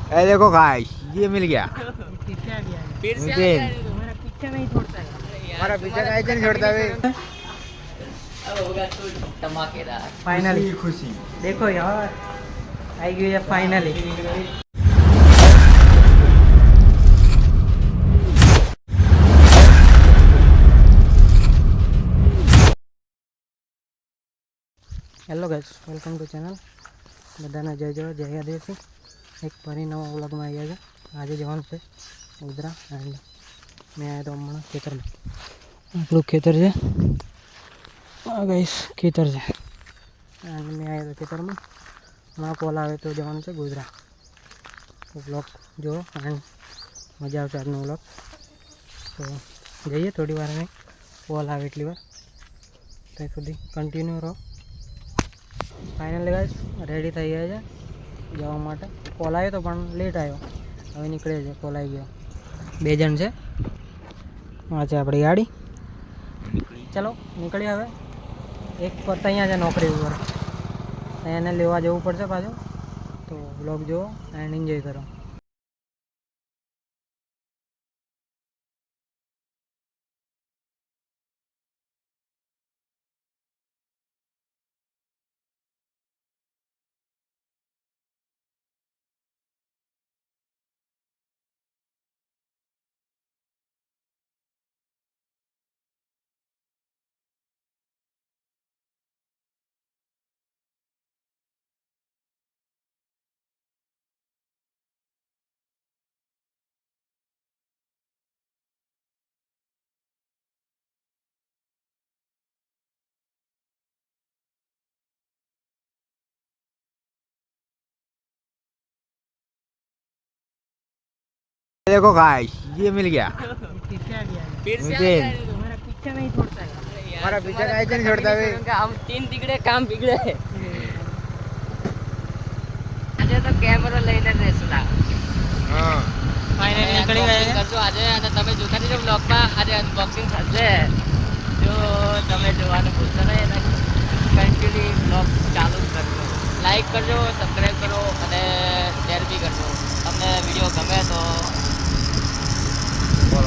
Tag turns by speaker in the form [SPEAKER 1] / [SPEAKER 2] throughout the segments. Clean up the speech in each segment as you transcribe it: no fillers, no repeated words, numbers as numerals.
[SPEAKER 1] ये देखो गाइस, ये मिल गया।
[SPEAKER 2] पीछे आ गया है।
[SPEAKER 3] फिर से आ
[SPEAKER 1] नितिन।
[SPEAKER 3] गया है।
[SPEAKER 2] हमारा पीछे नहीं छोड़ता है।
[SPEAKER 1] हमारा पीछे का नहीं छोड़ता भाई।
[SPEAKER 3] अब होगा तो धमाकेदार।
[SPEAKER 2] फाइनली
[SPEAKER 1] खुशी।
[SPEAKER 2] देखो यार आई गई है finally. Hello guys, welcome to channel. બધાને જય જય જય આદિવાસી. એક ફરી નવા વ્લોગમાં આવ્યા છે. આજે જવાનું છે ઉધરા એન્ડ મેં આવ્યો તો હમણાં ખેતરમાં. આપણું ખેતર છે હા ગાઈસ, ખેતર છે એન્ડ મેં આવ્યો તો ખેતરમાં. હમણાં કોલ આવે તો જવાનું છે ગોધરા. તો વ્લોગ જુઓ એન્ડ મજા આવશે આજનો વ્લોગ. તો જઈએ થોડી વાર નહીં, કોલ આવે એટલી વાર, ત્યાં સુધી કન્ટિન્યુ રહો. ફાઇનલી ગાઈસ રેડી થઈ ગયા છે જવા માટે. કોલ આવ્યો તો પણ લેટ આવ્યો, હવે નીકળે છે. કોલ આવી ગયો. 2 જણ છે. આ છે આપણી ગાડી. ચલો નીકળીએ હવે. એક પર અહીંયા છે નોકરી ઉપર, એને લેવા જવું પડશે પાછું. તો વ્લોગ જુઓ એન્ડ એન્જોય કરો.
[SPEAKER 1] ये देखो गाइस, ये मिल गया।
[SPEAKER 2] पीछे आ गया है।
[SPEAKER 3] फिर से आ
[SPEAKER 1] नितिन।
[SPEAKER 3] गया है।
[SPEAKER 2] हमारा पीछे नहीं छोड़ता है।
[SPEAKER 1] हमारा पीछे का नहीं छोड़ता भाई।
[SPEAKER 3] हम 3 बिगड़े काम बिगड़े. આજે તો કેમેરો લઈને રહેશું.
[SPEAKER 1] हाँ।
[SPEAKER 2] ફાઇનલી નીકળી ગયા છે.
[SPEAKER 3] કરજો આજે, અને તમે જોતા રહેજો બ્લોગમાં. આજે અનબોક્સિંગ થશે, જો તમે જોવાનું ભૂલશો નહીં અને કન્ટિન્યુ બ્લોગ ચાલુ કરજો. લાઈક કરજો, સબસ્ક્રાઈબ કરો અને શેર બી કરજો. તમને વિડીયો ગમે તો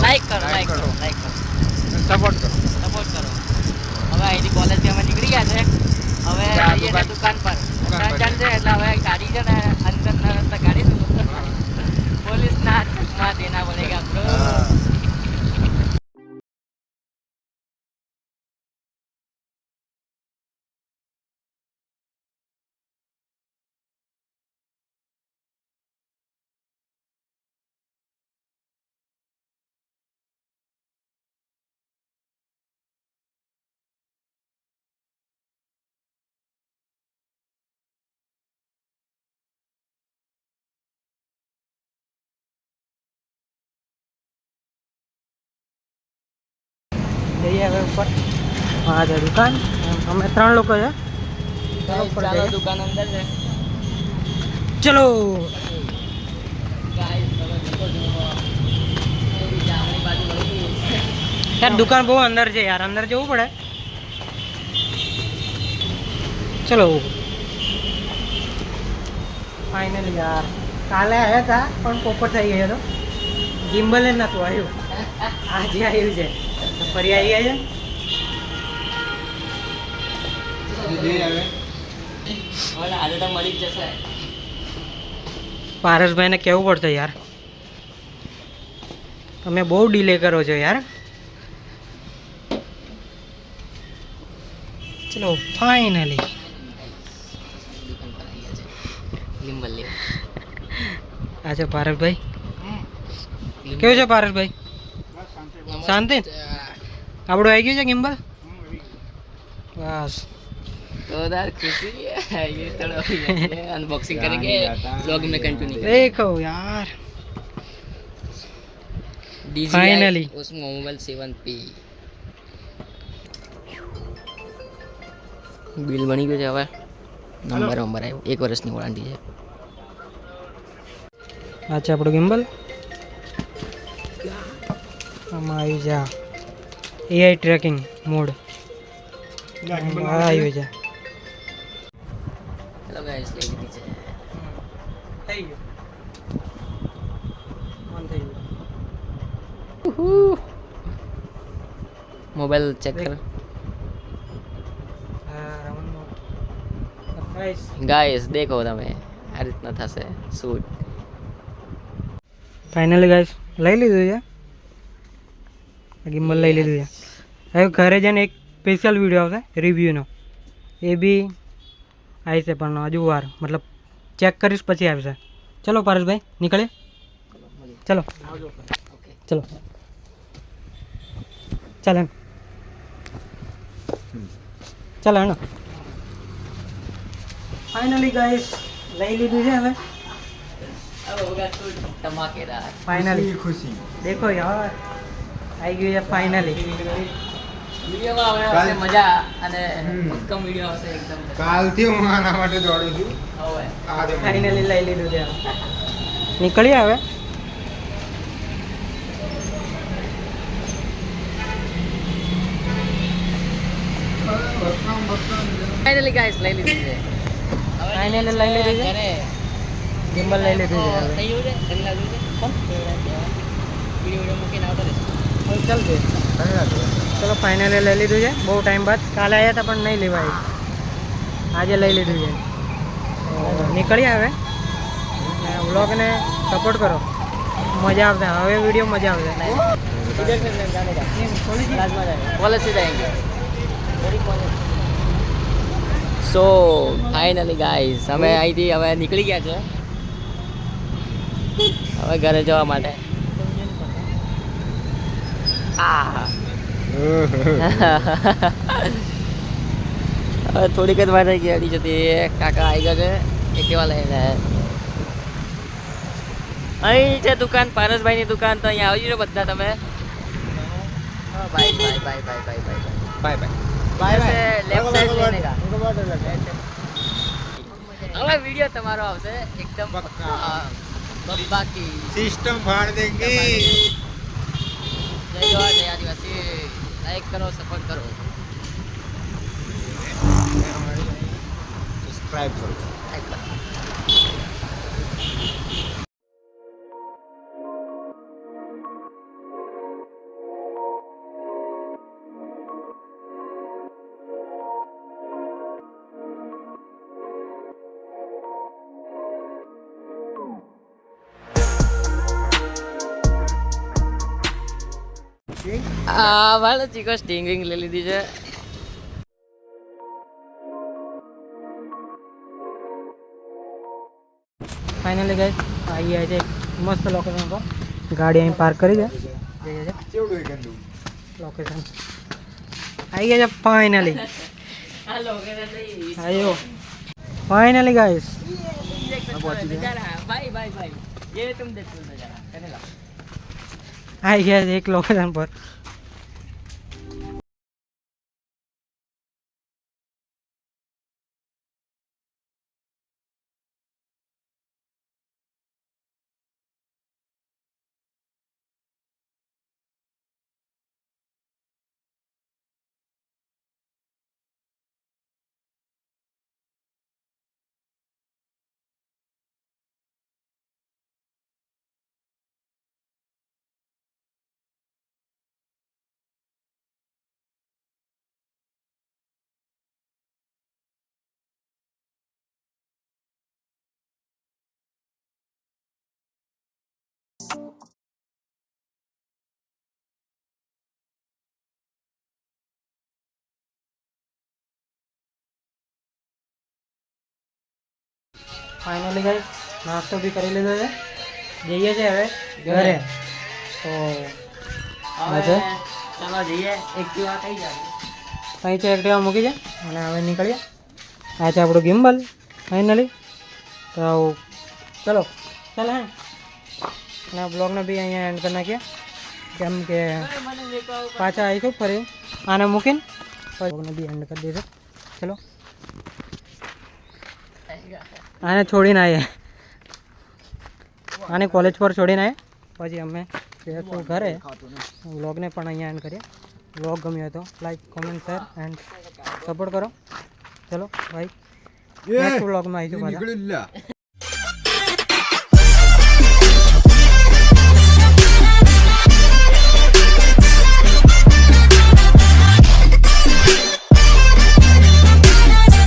[SPEAKER 3] લાઈક કરો, લાઈક કરો, લાઈક કરો,
[SPEAKER 1] सपोर्ट करो।
[SPEAKER 3] સપોર્ટ કરો. હવે અહીંથી કોલેજથી અમે નીકળી ગયા છે. હવે જઈએ છે દુકાન પર. 3 જણ છે એટલે હવે ગાડી છે ને અંદરના રસ્તા કાઢીશું. પોલીસના હાથમાં દેના પડેગા બ્રો.
[SPEAKER 2] જઈએ હવે ઉપર. હા છે દુકાન. અમે 3 લોકો છે. ચાલો ઉપર
[SPEAKER 3] ચાલો
[SPEAKER 2] જઈએ.
[SPEAKER 3] દુકાન અંદર છે.
[SPEAKER 2] ચલો.
[SPEAKER 3] ગાઈસ તમે દેખો જો એવી જામની બાજુ વળી
[SPEAKER 2] યાર દુકાન બહુ અંદર છે યાર, અંદર જવું પડે. ચલો ફાઇનલી યાર કાલે આવ્યા હતા પણ પોપટ થઈ ગયો હતો. ગિમ્બલ જ નહોતું આવ્યું, આજે આવ્યું છે. તો ફરી આવી ગયા છે.
[SPEAKER 3] હવે આજે તો મળી જ જશે.
[SPEAKER 2] પારસભાઈને કહેવું પડશે યાર, તમે બહુ ડીલે કરો છો યાર. ચલો ફાઇનલી
[SPEAKER 3] ગિમ્બલ લે.
[SPEAKER 2] આ છે પારસભાઈ. કેવું છે પારસભાઈ? શાંતિ? આપણું આવી ગયું છે ગિમ્બલ? બસ
[SPEAKER 3] जोरदार खुशी है. ये थोड़ा अनबॉक्सिंग करेंगे, ब्लॉग में कंटिन्यू
[SPEAKER 2] देखो यार फाइनली
[SPEAKER 3] उसमें मोबाइल 7P બિલ બની ગયું છે. હવે નંબર આવ્યો. 1 વર્ષની વોરંટી છે.
[SPEAKER 2] આ છે આપણું ગિમ્બલ. આમાં આવી જા AI ટ્રેકિંગ મોડ આવ્યું છે.
[SPEAKER 3] હેલો ગાઈસ, લઈ લીધી છે.
[SPEAKER 2] થઈ ગયું.
[SPEAKER 3] મોબાઈલ ચેક કર ગાઈસ દેખો તમે આ રીતના થશે શૂટ
[SPEAKER 2] ફાઇનલી ગાઈસ લઈ લીધું છે ગિમ્બલ લઈ લીધું છે હવે ઘરે જઈને એક સ્પેશિયલ વિડીયો આવશે રિવ્યૂનો એ બી આવશે પણ હજુ વાર મતલબ ચેક કરીશ પછી આવશે ચલો પારસભાઈ નીકળીએ ચલો ચલો ચાલે ચાલો હેનો ફાઇનલી ગાઈસ લઈ લીધું છે હવે
[SPEAKER 3] ધમાકેદાર
[SPEAKER 2] ફાઇનલી
[SPEAKER 1] ખુશી
[SPEAKER 2] દેખો યાર આવી ગયું છે ફાઇનલી
[SPEAKER 3] વિડીયોમાં હવે આવશે મજા અને એકદમ વિડીયો આવશે એકદમ
[SPEAKER 1] કાલથી હું આના માટે દોડું છું
[SPEAKER 3] હવે
[SPEAKER 2] ફાઇનલી લઈ લીધું છે નીકળીએ હવે
[SPEAKER 3] ફાઇનલી ગાઈસ લઈ લીધું છે
[SPEAKER 2] ફાઇનલી લઈ લીધું છે
[SPEAKER 3] ઘરે
[SPEAKER 2] ગિમ્બલ લઈ લીધું છે હવે.
[SPEAKER 3] થઈ ગયું છે ઘરે લાગ્યું છે વિડીયો મૂકીને આવતો રહેશે
[SPEAKER 2] હવે ચાલશે ચલો ફાઇનલી લઈ લીધું છે બહુ ટાઈમ બાદ કાલે આવ્યા હતા પણ નહીં લેવાય આજે લઈ લીધું છે તો નીકળીએ હવે વ્લોગને સપોર્ટ કરો મજા આવશે હવે વિડીયો મજા આવશે
[SPEAKER 3] कॉलेज से जाएंगे સો ફાઇનલી ગાઈસ અમે અહીંથી હવે નીકળી ગયા છે હવે ઘરે જવા માટે આ હવે થોડીક જ વાર રહી ગઈ અડી જતી કાકા આવી ગયા છે એકેવા લઈને અહીં છે દુકાન પારસભાઈની દુકાન તો અહીંયા આવી જાઓ બધા તમે bye bye bye bye bye bye
[SPEAKER 1] bye
[SPEAKER 3] bye से लेफ्ट साइड लेने का अगला वीडियो તમારો આવશે એકદમ બાકી
[SPEAKER 1] સિસ્ટમ ફાડ દેંગે
[SPEAKER 3] જય જવાહર જય આદિવાસી લાઈક કરો સપોર્ટ કરો
[SPEAKER 1] સબસ્ક્રાઇબ કરો
[SPEAKER 3] લાઈક કરો વાળો ચીકો સ્ટિંગિંગ લઈ લીધી છે
[SPEAKER 2] ફાઇનલી ગાઈસ આવી ગયા છે મસ્ત લોકેશન પર ગાડી અહીં પાર્ક કરી છે
[SPEAKER 1] કેવડું એ ગંદુ
[SPEAKER 2] લોકેશન આવી ગયા છે ફાઇનલી
[SPEAKER 3] हेलो कैसे
[SPEAKER 2] આવ્યો ફાઇનલી गाइस
[SPEAKER 3] नजारा भाई भाई भाई ये तुम देखो नजारा कहने लगा
[SPEAKER 2] આવી ગયા છે એક લોકેશન પર ફાઇનલી ગાઈસ નાસ્તો બી કરી લીધો છે જઈએ છે હવે ઘરે તો
[SPEAKER 3] હવે ચાલો જઈએ એક્ટિવા કઈ જાય
[SPEAKER 2] અહીં છે એક્ટિવા મૂકી છે અને હવે નીકળીએ આ છે આપણું ગિમ્બલ ફાઇનલી તો ચલો ચાલો હે અને બ્લોગને બી અહીંયા એન્ડ કરી નાખીએ કેમ કે પાછા આવીશું ફરી આને મૂકીને પછી બ્લોગને બી એન્ડ કરી દઈશું ચલો આને છોડીને આવીએ આને કોલેજ પર છોડીને આવીએ પછી અમે જઈશું ઘરે વ્લોગને પણ અહીંયા એન્ડ કરીએ વ્લોગ ગમ્યો હોય તો like comment share and support કરો ચલો ભાઈ નેક્સ્ટ વ્લોગમાં આવીશું પાછા
[SPEAKER 1] નીકળ્યું